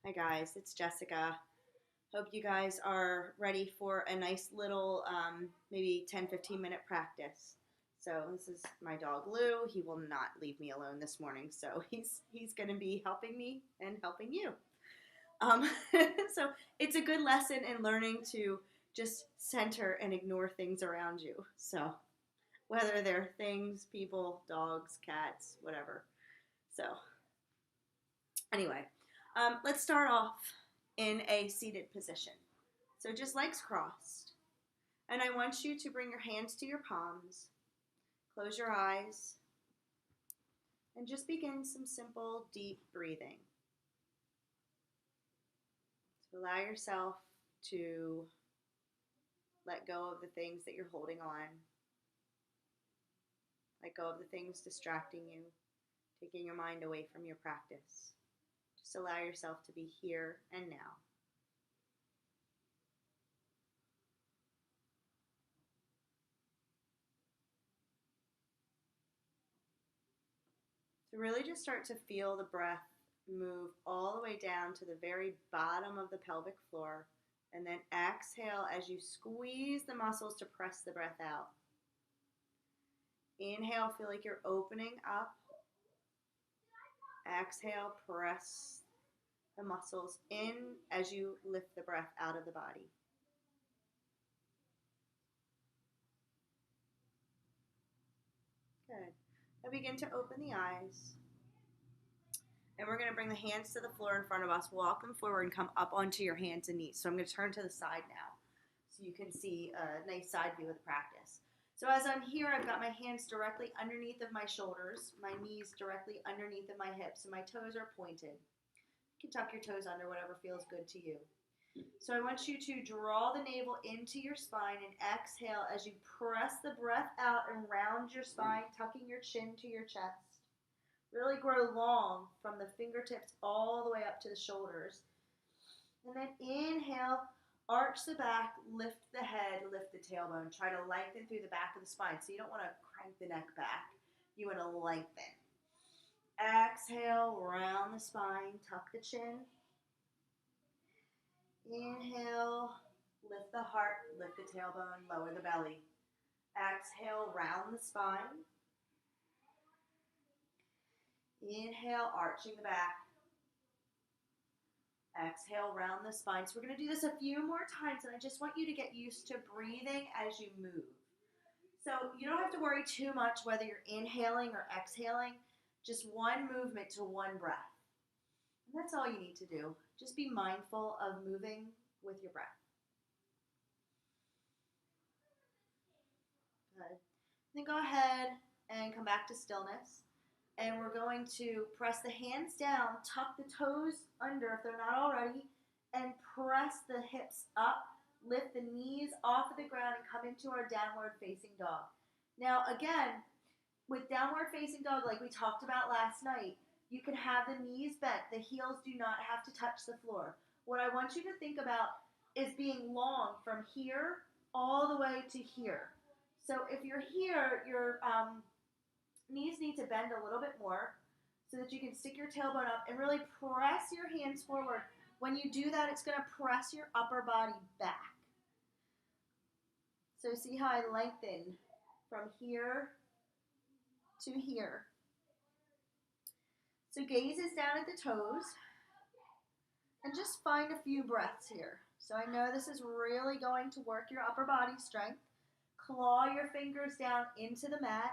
Hi guys, it's Jessica. Hope you guys are ready for a nice little maybe 10-15 minute practice. So this is my dog Lou. He will not leave me alone this morning, so he's going to be helping me and helping you. Um, so it's a good lesson in learning to just center and ignore things around you. So whether they're things, people, dogs, cats, whatever. So anyway, let's start off in a seated position. So just legs crossed. And I want you to bring your hands to your palms, close your eyes, and just begin some simple, deep breathing. So allow yourself to let go of the things that you're holding on, let go of the things distracting you, taking your mind away from your practice. Just allow yourself to be here and now. So really just start to feel the breath move all the way down to the very bottom of the pelvic floor, and then exhale as you squeeze the muscles to press the breath out. Inhale, feel like you're opening up. Exhale, press the muscles in as you lift the breath out of the body. Good. Now begin to open the eyes. And we're going to bring the hands to the floor in front of us. Walk them forward and come up onto your hands and knees. So I'm going to turn to the side now so you can see a nice side view of the practice. So as I'm here, I've got my hands directly underneath of my shoulders, my knees directly underneath of my hips, and my toes are pointed. You can tuck your toes under, whatever feels good to you. So I want you to draw the navel into your spine and exhale as you press the breath out and round your spine, tucking your chin to your chest. Really grow long from the fingertips all the way up to the shoulders. And then inhale, arch the back, lift the head, lift the tailbone. Try to lengthen through the back of the spine. So you don't want to crank the neck back. You want to lengthen. Exhale, round the spine, tuck the chin. Inhale, lift the heart, lift the tailbone, lower the belly. Exhale, round the spine. Inhale, arching the back. Exhale, round the spine. So we're going to do this a few more times, and I just want you to get used to breathing as you move. So you don't have to worry too much whether you're inhaling or exhaling. Just one movement to one breath. And that's all you need to do. Just be mindful of moving with your breath. Good. Then go ahead and come back to stillness. And we're going to press the hands down, tuck the toes under if they're not already, and press the hips up, lift the knees off of the ground, and come into our downward facing dog. Now again, with downward facing dog, like we talked about last night, you can have the knees bent. The heels do not have to touch the floor. What I want you to think about is being long from here all the way to here. So if you're here, your knees need to bend a little bit more so that you can stick your tailbone up and really press your hands forward. When you do that, it's going to press your upper body back. So see how I lengthen from here to here. So gaze is down at the toes and just find a few breaths here. So I know this is really going to work your upper body strength. Claw your fingers down into the mat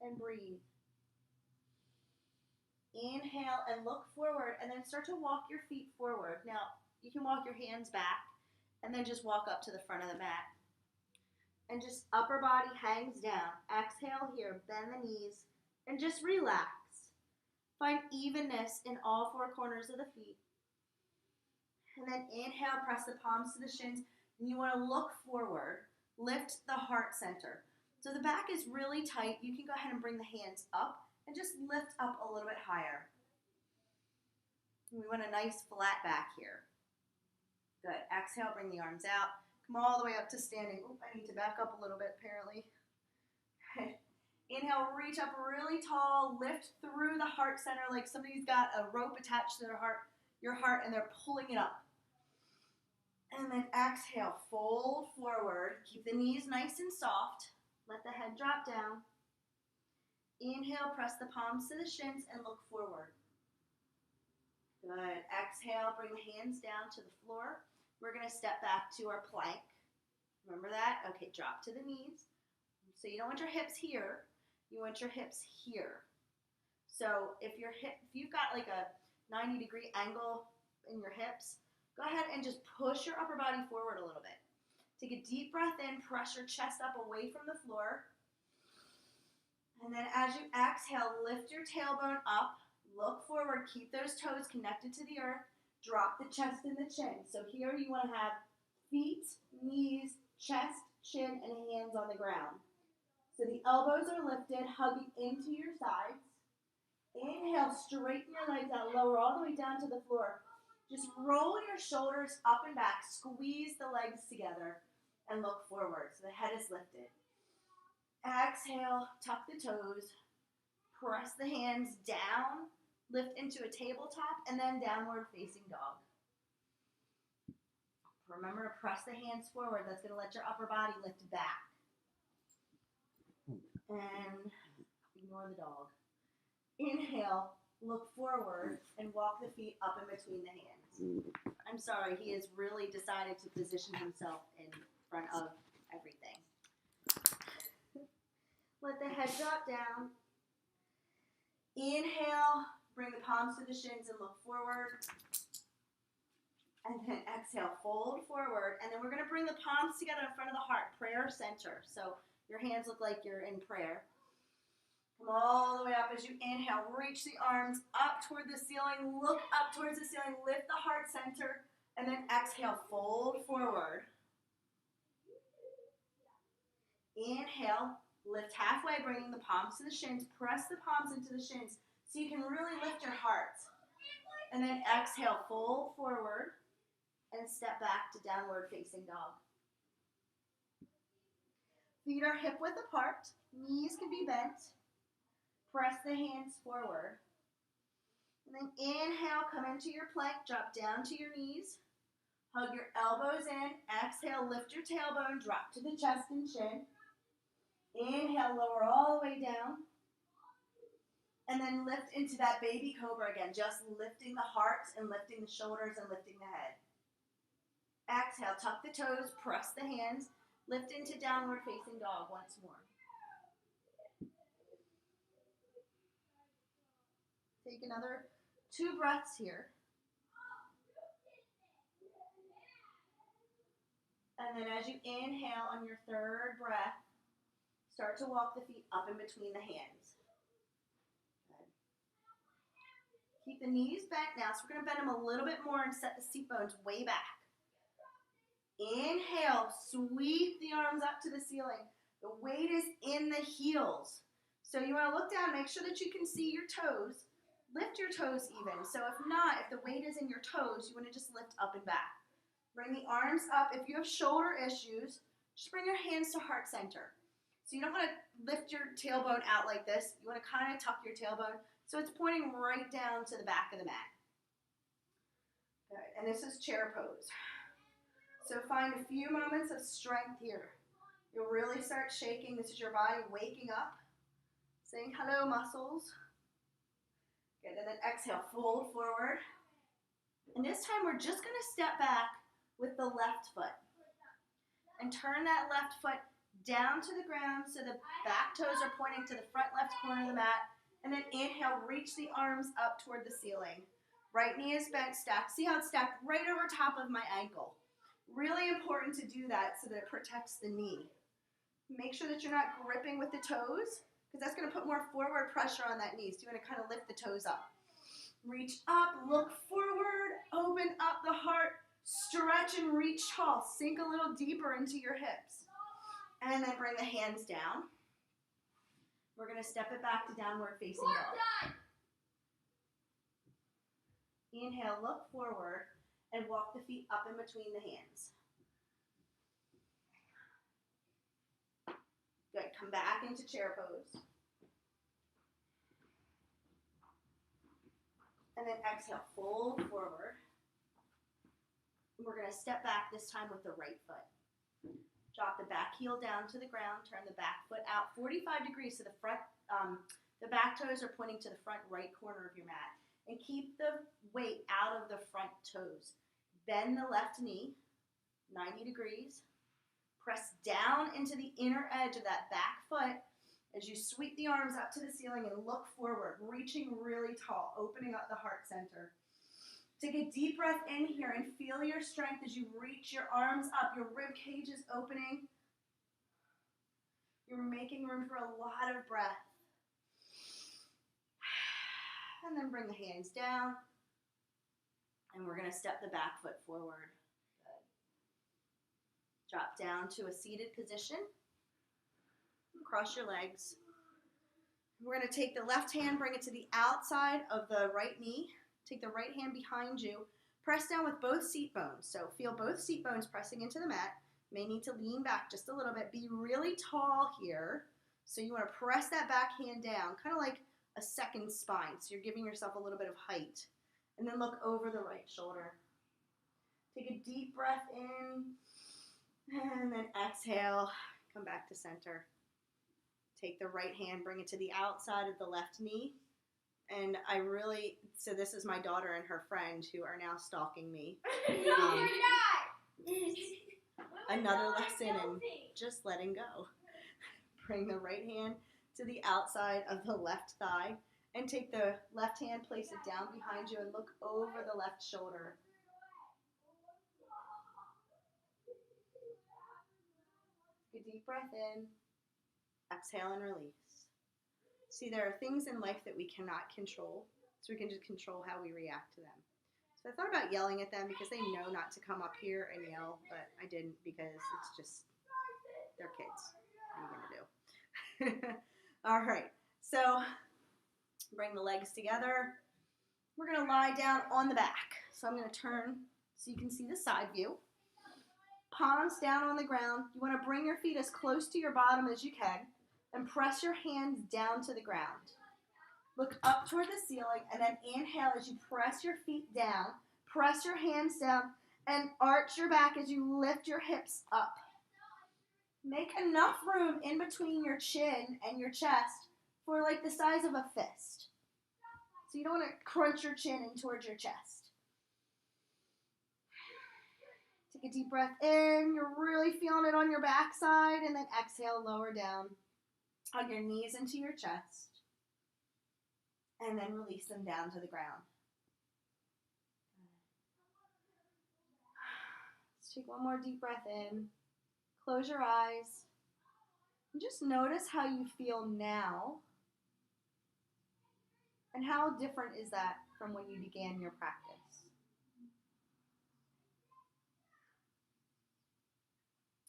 and breathe. Inhale and look forward, and then start to walk your feet forward. Now, you can walk your hands back and then just walk up to the front of the mat. And just upper body hangs down. Exhale here, bend the knees, and just relax. Find evenness in all four corners of the feet. And then inhale, press the palms to the shins, and you want to look forward. Lift the heart center. So the back is really tight. You can go ahead and bring the hands up and just lift up a little bit higher. We want a nice flat back here. Good. Exhale, bring the arms out. Come all the way up to standing. Oop, I need to back up a little bit apparently. Inhale, reach up really tall, lift through the heart center like somebody's got a rope attached to their heart, your heart, and they're pulling it up. And then exhale, fold forward. Keep the knees nice and soft. Let the head drop down. Inhale, press the palms to the shins and look forward. Good. Exhale, bring the hands down to the floor. We're going to step back to our plank. Remember that? Okay, drop to the knees. So you don't want your hips here. You want your hips here. So if you've got like a 90-degree angle in your hips, go ahead and just push your upper body forward a little bit. Take a deep breath in, press your chest up away from the floor. And then as you exhale, lift your tailbone up, look forward, keep those toes connected to the earth, drop the chest and the chin. So here you want to have feet, knees, chest, chin, and hands on the ground. So the elbows are lifted, hugging into your sides. Inhale, straighten your legs out, lower all the way down to the floor. Just roll your shoulders up and back, squeeze the legs together, and look forward so the head is lifted. Exhale, tuck the toes, press the hands down, lift into a tabletop, and then downward facing dog. Remember to press the hands forward. That's going to let your upper body lift back. And ignore the dog. Inhale, look forward, and walk the feet up in between the hands. I'm sorry, he has really decided to position himself in front of everything. Let the head drop down. Inhale, bring the palms to the shins and look forward. And then exhale, fold forward. And then we're going to bring the palms together in front of the heart, prayer center. So your hands look like you're in prayer. Come all the way up as you inhale. Reach the arms up toward the ceiling. Look up towards the ceiling. Lift the heart center. And then exhale, fold forward. Inhale, lift halfway, bringing the palms to the shins. Press the palms into the shins so you can really lift your heart. And then exhale, fold forward and step back to downward facing dog. Feet are hip width apart. Knees can be bent. Press the hands forward. And then inhale, come into your plank, drop down to your knees. Hug your elbows in. Exhale, lift your tailbone, drop to the chest and chin. Inhale, lower all the way down. And then lift into that baby cobra again, just lifting the heart and lifting the shoulders and lifting the head. Exhale, tuck the toes, press the hands, lift into downward facing dog once more. Take another 2 breaths here. And then as you inhale on your 3rd breath, start to walk the feet up in between the hands. Good. Keep the knees bent now, so we're going to bend them a little bit more and set the seat bones way back. Inhale, sweep the arms up to the ceiling. The weight is in the heels. So you want to look down, make sure that you can see your toes. Lift your toes even. So if not, if the weight is in your toes, you want to just lift up and back. Bring the arms up. If you have shoulder issues, just bring your hands to heart center. So you don't want to lift your tailbone out like this. You want to kind of tuck your tailbone so it's pointing right down to the back of the mat. Good. And this is chair pose. So find a few moments of strength here. You'll really start shaking. This is your body waking up, saying hello, muscles. Good, and then exhale, fold forward. And this time we're just going to step back with the left foot. And turn that left foot down to the ground so the back toes are pointing to the front left corner of the mat. And then inhale, reach the arms up toward the ceiling. Right knee is bent, stacked. See how it's stacked right over top of my ankle. Really important to do that so that it protects the knee. Make sure that you're not gripping with the toes, because that's going to put more forward pressure on that knee. So you want to kind of lift the toes up. Reach up, look forward, open up the heart, stretch and reach tall. Sink a little deeper into your hips. And then bring the hands down. We're going to step it back to downward facing dog. Inhale, look forward, and walk the feet up in between the hands. Good, come back into chair pose. And then exhale, fold forward. We're going to step back this time with the right foot. Drop the back heel down to the ground. Turn the back foot out 45 degrees so the front, the back toes are pointing to the front right corner of your mat. And keep the weight out of the front toes. Bend the left knee 90 degrees. Press down into the inner edge of that back foot as you sweep the arms up to the ceiling and look forward, reaching really tall, opening up the heart center. Take a deep breath in here and feel your strength as you reach your arms up. Your rib cage is opening. You're making room for a lot of breath. And then bring the hands down. And we're going to step the back foot forward. Good. Drop down to a seated position. Cross your legs. We're going to take the left hand, bring it to the outside of the right knee. Take the right hand behind you. Press down with both seat bones. So feel both seat bones pressing into the mat. May need to lean back just a little bit. Be really tall here. So you want to press that back hand down, kind of like a second spine. So you're giving yourself a little bit of height. And then look over the right shoulder. Take a deep breath in. And then exhale. Come back to center. Take the right hand, bring it to the outside of the left knee. And so this is my daughter and her friend who are now stalking me. Another lesson in just letting go. Bring the right hand to the outside of the left thigh and take the left hand, place it down behind you and look over the left shoulder. Take a deep breath in, exhale and release. See, there are things in life that we cannot control, so we can just control how we react to them. So I thought about yelling at them because they know not to come up here and yell, but I didn't because it's just, they're kids. What are you going to do? All right, so bring the legs together. We're going to lie down on the back. So I'm going to turn so you can see the side view. Palms down on the ground. You want to bring your feet as close to your bottom as you can. And press your hands down to the ground. Look up toward the ceiling and then inhale as you press your feet down. Press your hands down and arch your back as you lift your hips up. Make enough room in between your chin and your chest for like the size of a fist. So you don't want to crunch your chin in towards your chest. Take a deep breath in. You're really feeling it on your backside and then exhale, lower down. Hug your knees into your chest, and then release them down to the ground. Let's take one more deep breath in. Close your eyes, and just notice how you feel now, and how different is that from when you began your practice.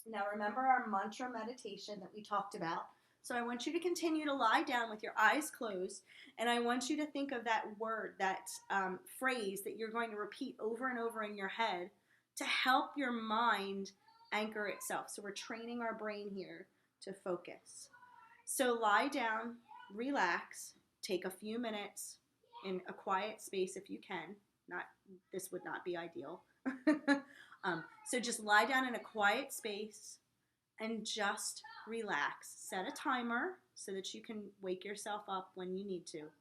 Now remember our mantra meditation that we talked about. So I want you to continue to lie down with your eyes closed, and I want you to think of that word, that phrase that you're going to repeat over and over in your head to help your mind anchor itself. So we're training our brain here to focus. So lie down, relax, take a few minutes in a quiet space if you can. This would not be ideal. So just lie down in a quiet space and just relax. Set a timer so that you can wake yourself up when you need to.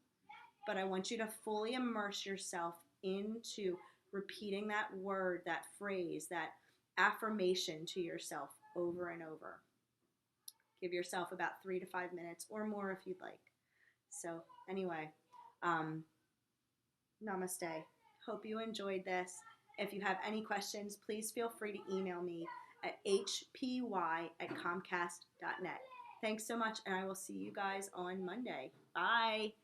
But I want you to fully immerse yourself into repeating that word, that phrase, that affirmation to yourself over and over. Give yourself about 3 to 5 minutes or more if you'd like. So anyway, namaste. Hope you enjoyed this. If you have any questions, please feel free to email me at hpy@comcast.net. Thanks so much, and I will see you guys on Monday. Bye.